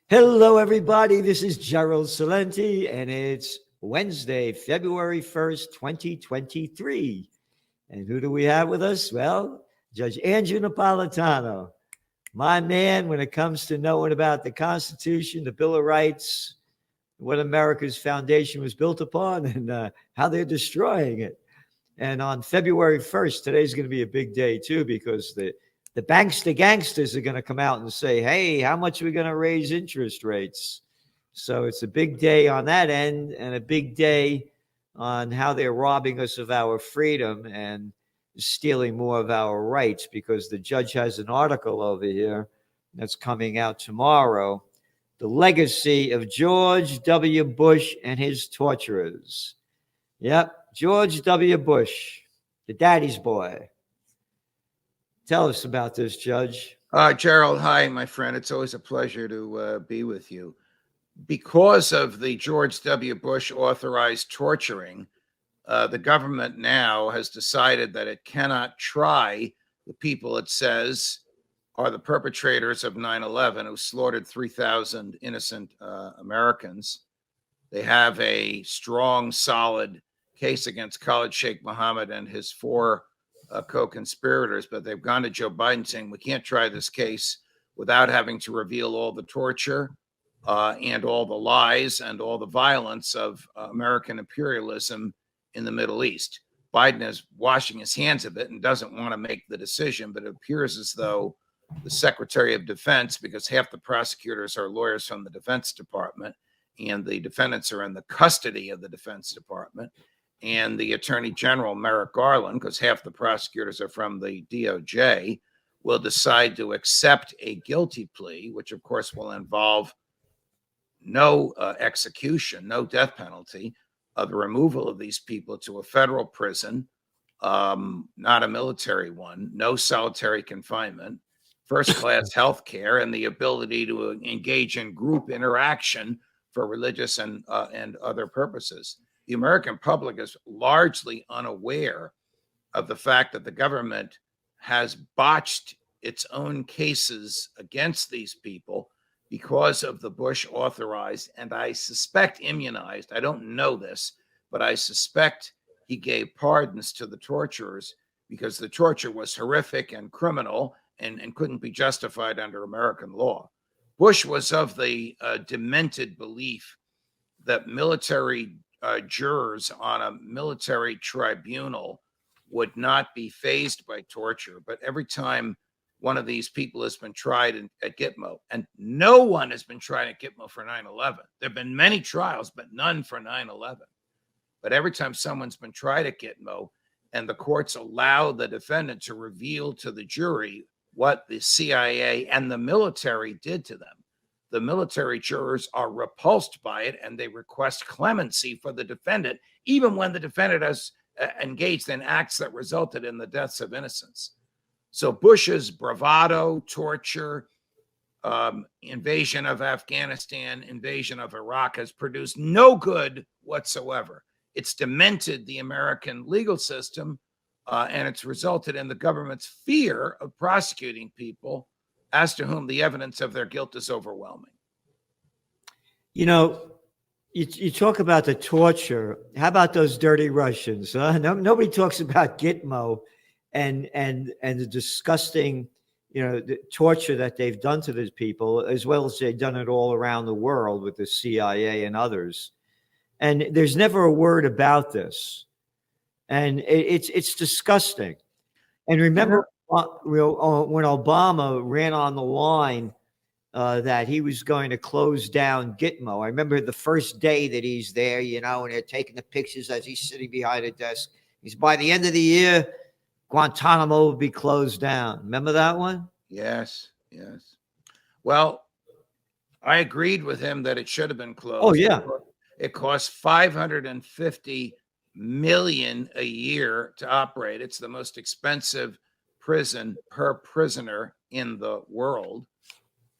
Hello, everybody. This is Gerald Celente, and it's Wednesday, February 1st, 2023. And who do we have with us? Well, Judge Andrew Napolitano, my man when it comes to knowing about the Constitution, the Bill of Rights, what America's foundation was built upon, and how they're destroying it. And on February 1st, today's going to be a big day, too, because the bankster gangsters are going to come out and say, hey, how much are we going to raise interest rates? So it's a big day on that end and a big day on how they're robbing us of our freedom and stealing more of our rights, because the judge has an article over here that's coming out tomorrow, The Legacy of George W. Bush and His Torturers. Yep, George W. Bush, the daddy's boy. Tell us about this, Judge. Gerald, hi, my friend. It's always a pleasure to be with you. Because of the George W. Bush authorized torturing, the government now has decided that it cannot try the people it says are the perpetrators of 9/11, who slaughtered 3,000 innocent Americans. They have a strong, solid case against Khalid Sheikh Mohammed and his four co-conspirators, but they've gone to Joe Biden saying, we can't try this case without having to reveal all the torture and all the lies and all the violence of American imperialism in the Middle East. Biden is washing his hands of it and doesn't want to make the decision, but it appears as though the Secretary of Defense, because half the prosecutors are lawyers from the Defense Department and the defendants are in the custody of the Defense Department, and the Attorney General, Merrick Garland, because half the prosecutors are from the DOJ, will decide to accept a guilty plea, which of course will involve no execution, no death penalty, the removal of these people to a federal prison, not a military one, no solitary confinement, first-class health care, and the ability to engage in group interaction for religious and other purposes. The American public is largely unaware of the fact that the government has botched its own cases against these people because of the Bush authorized, and I suspect immunized, I don't know this, but I suspect he gave pardons to the torturers because the torture was horrific and criminal and couldn't be justified under American law. Bush was of the demented belief that military jurors on a military tribunal would not be fazed by torture. But every time one of these people has been tried at Gitmo, and no one has been tried at Gitmo for 9/11. There have been many trials, but none for 9/11. But every time someone's been tried at Gitmo and the courts allow the defendant to reveal to the jury what the CIA and the military did to them, the military jurors are repulsed by it and they request clemency for the defendant, even when the defendant has engaged in acts that resulted in the deaths of innocents. So Bush's bravado, torture, invasion of Afghanistan, invasion of Iraq has produced no good whatsoever. It's demented the American legal system, and it's resulted in the government's fear of prosecuting people as to whom the evidence of their guilt is overwhelming. You know, you talk about the torture. How about those dirty Russians? Nobody talks about Gitmo and the disgusting, the torture that they've done to these people, as well as they've done it all around the world with the CIA and others. And there's never a word about this. And it's disgusting. And remember when Obama ran on the line that he was going to close down Gitmo. I remember the first day that he's there, and they're taking the pictures as he's sitting behind a desk. He's, by the end of the year, Guantanamo will be closed down. Remember that one? Yes. Well, I agreed with him that it should have been closed. Oh, yeah. It costs $550 million a year to operate. It's the most expensive prison per prisoner in the world.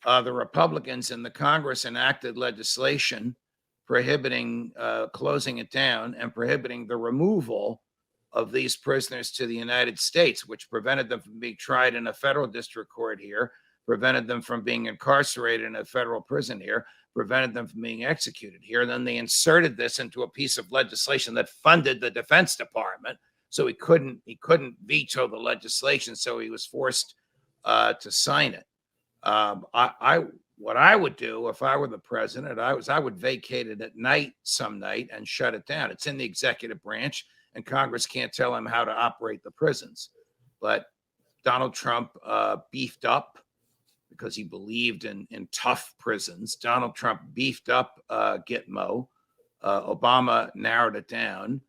The Republicans in the Congress enacted legislation prohibiting closing it down and prohibiting the removal of these prisoners to the United States, which prevented them from being tried in a federal district court here, prevented them from being incarcerated in a federal prison here, prevented them from being executed here. And then they inserted this into a piece of legislation that funded the Defense Department. So he couldn't veto the legislation. So he was forced to sign it. What I would do if I were the president, I would vacate it at night some night and shut it down. It's in the executive branch, and Congress can't tell him how to operate the prisons. But Donald Trump beefed up because he believed in tough prisons. Donald Trump beefed up Gitmo. Obama narrowed it down.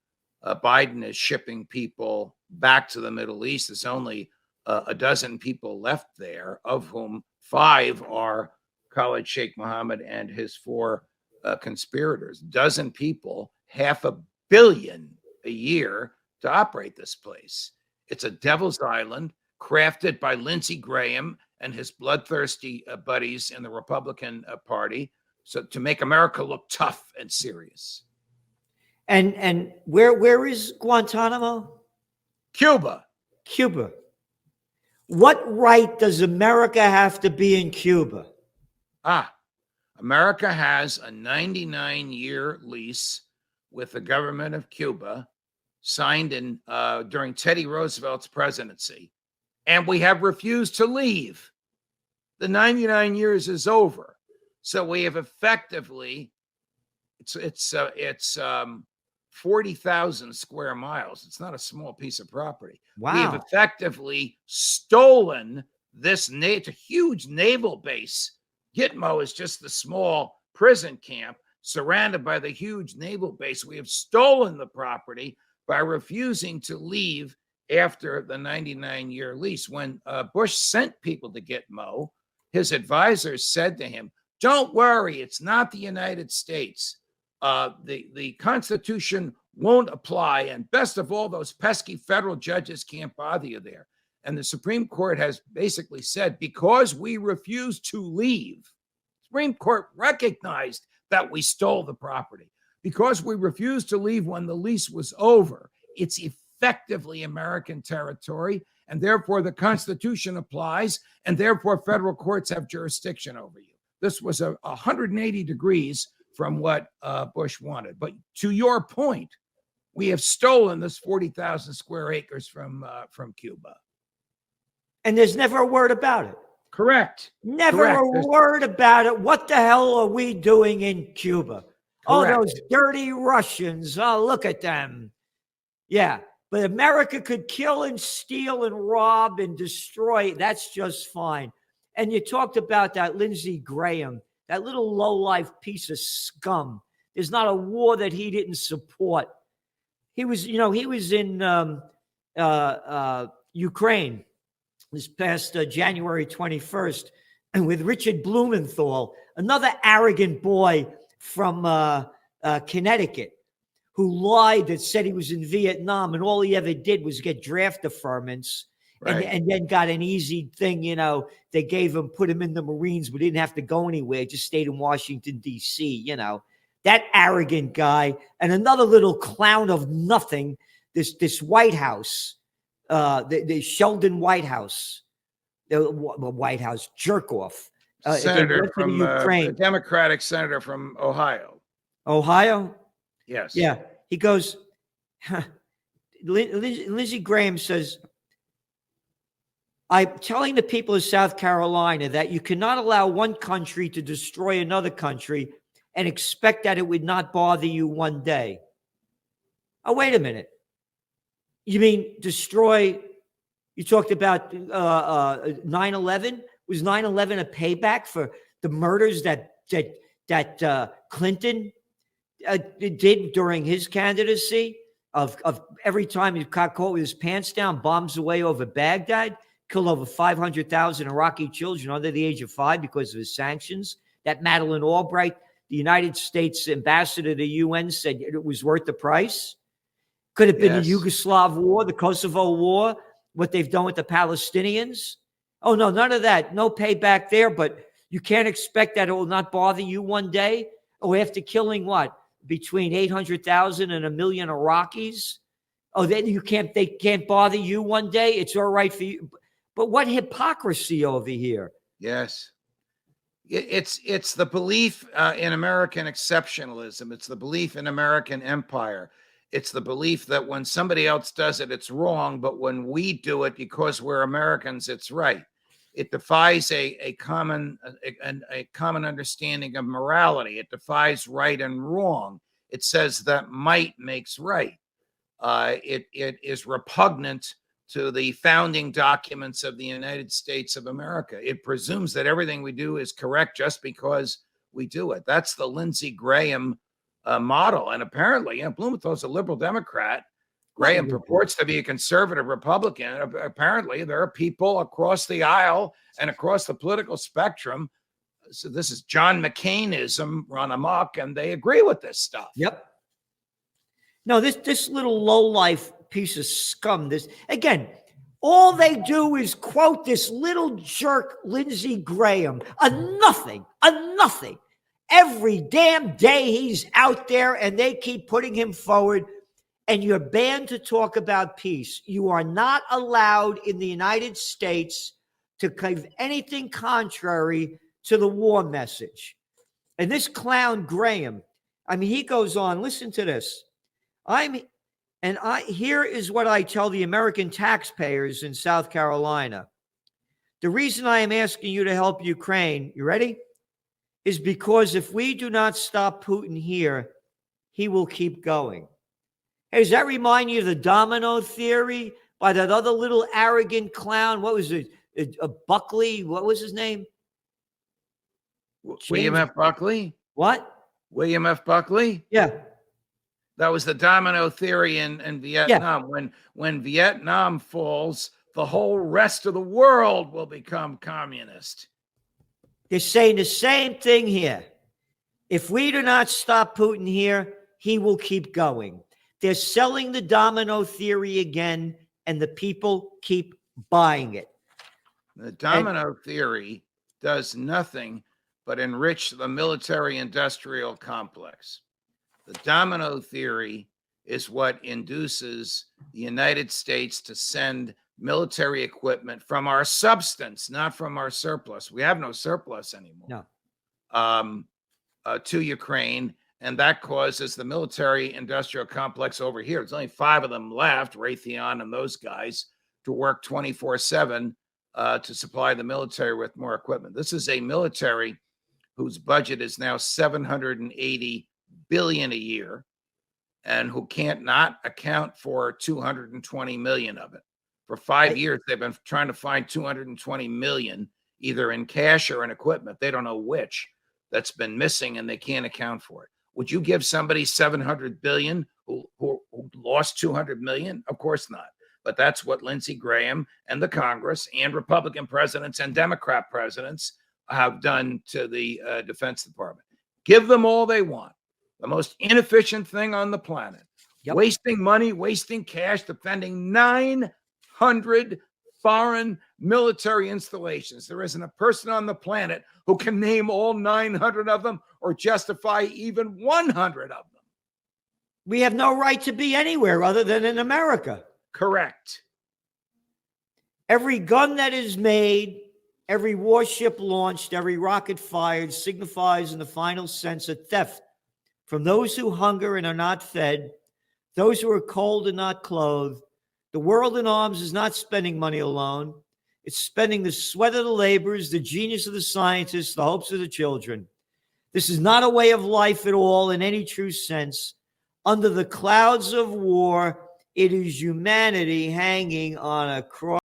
Biden is shipping people back to the Middle East. There's only a dozen people left there, of whom 5 are Khalid Sheikh Mohammed and his 4 conspirators. Dozen people, $500 million a year to operate this place. It's a devil's island crafted by Lindsey Graham and his bloodthirsty buddies in the Republican Party, so to make America look tough and serious. And where is Guantanamo? Cuba. Cuba. What right does America have to be in Cuba? America has a 99-year lease with the government of Cuba, signed in during Teddy Roosevelt's presidency, and we have refused to leave. The 99 years is over, so we have effectively it's 40,000 square miles. It's not a small piece of property. Wow. We have effectively stolen this. It's a huge naval base. Gitmo is just the small prison camp surrounded by the huge naval base. We have stolen the property by refusing to leave after the 99-year lease. When Bush sent people to Gitmo, his advisors said to him, "Don't worry, it's not the United States. The Constitution won't apply. And best of all, those pesky federal judges can't bother you there." And the Supreme Court has basically said, because we refused to leave, the Supreme Court recognized that we stole the property. Because we refused to leave when the lease was over, it's effectively American territory, and therefore the Constitution applies, and therefore federal courts have jurisdiction over you. This was 180 degrees from what Bush wanted. But to your point, we have stolen this 40,000 square acres from Cuba. And there's never a word about it. Correct. Never a word about it. What the hell are we doing in Cuba? Correct. Oh, those dirty Russians. Oh, look at them. Yeah. But America could kill and steal and rob and destroy. That's just fine. And you talked about that Lindsey Graham, that little low-life piece of scum. There's not a war that he didn't support. He was in Ukraine this past January 21st, and with Richard Blumenthal, another arrogant boy from Connecticut, who lied that said he was in Vietnam, and all he ever did was get draft deferments, right, and then got an easy thing. They put him in the Marines, but didn't have to go anywhere, just stayed in Washington, D.C., that arrogant guy. And another little clown of nothing, this White House, the Sheldon Whitehouse, the White House jerk off. Senator from Ukraine, Democratic senator from Ohio. Ohio? Yes. Yeah. He goes, Lindsey Graham says, "I'm telling the people of South Carolina that you cannot allow one country to destroy another country and expect that it would not bother you one day." Oh, wait a minute. You mean destroy? You talked about 9/11. Was 9/11 a payback for the murders that Clinton did during his candidacy? Of every time he got caught with his pants down, bombs away over Baghdad, killed over 500,000 Iraqi children under the age of 5 because of his sanctions. That Madeleine Albright, the United States ambassador to the UN, said it was worth the price. Could have been the Yugoslav war, the Kosovo war, what they've done with the Palestinians. Oh, no, none of that. No payback there, but you can't expect that it will not bother you one day. Oh, after killing what? Between 800,000 and 1 million Iraqis? Oh, then they can't bother you one day? It's all right for you. But what hypocrisy over here. Yes. It's the belief in American exceptionalism. It's the belief in American empire. It's the belief that when somebody else does it, it's wrong, but when we do it because we're Americans, it's right. It defies a common understanding of morality. It defies right and wrong. It says that might makes right. It is repugnant to the founding documents of the United States of America. It presumes that everything we do is correct just because we do it. That's the Lindsey Graham model. And apparently, Blumenthal's a liberal Democrat. Graham purports to be a conservative Republican. Apparently, there are people across the aisle and across the political spectrum. So this is John McCainism run amok, and they agree with this stuff. Yep. No, this little lowlife piece of scum, this, again, all they do is quote this little jerk, Lindsey Graham, a nothing. Every damn day he's out there and they keep putting him forward, and you're banned to talk about peace. You are not allowed in the United States to give anything contrary to the war message. And this clown Graham, I mean, he goes on, listen to this. Here is what I tell the American taxpayers in South Carolina. The reason I am asking you to help Ukraine, you ready? Is because if we do not stop Putin here, he will keep going. Hey, does that remind you of the domino theory by that other little arrogant clown? What was it? Buckley? What was his name? William F. Buckley? What? William F. Buckley? Yeah. That was the domino theory in Vietnam. Yeah. When Vietnam falls, the whole rest of the world will become communist. They're saying the same thing here. If we do not stop Putin here, he will keep going. They're selling the domino theory again, and the people keep buying it. The domino theory does nothing but enrich the military-industrial complex. The domino theory is what induces the United States to send military equipment from our substance, not from our surplus. We have no surplus anymore. No. To Ukraine, and that causes the military-industrial complex over here. There's only 5 of them left, Raytheon and those guys, to work 24/7 to supply the military with more equipment. This is a military whose budget is now $780 billion a year, and who can't not account for 220 million of it. For 5 years, they've been trying to find 220 million, either in cash or in equipment. They don't know which. That's been missing, and they can't account for it. Would you give somebody 700 billion who lost 200 million? Of course not. But that's what Lindsey Graham and the Congress and Republican presidents and Democrat presidents have done to the Defense Department. Give them all they want. The most inefficient thing on the planet. Yep. Wasting money, wasting cash, defending 900 foreign military installations. There isn't a person on the planet who can name all 900 of them or justify even 100 of them. We have no right to be anywhere other than in America. Correct. Every gun that is made, every warship launched, every rocket fired signifies in the final sense a theft from those who hunger and are not fed, those who are cold and not clothed. The world in arms is not spending money alone. It's spending the sweat of the laborers, the genius of the scientists, the hopes of the children. This is not a way of life at all in any true sense. Under the clouds of war, it is humanity hanging on a cross.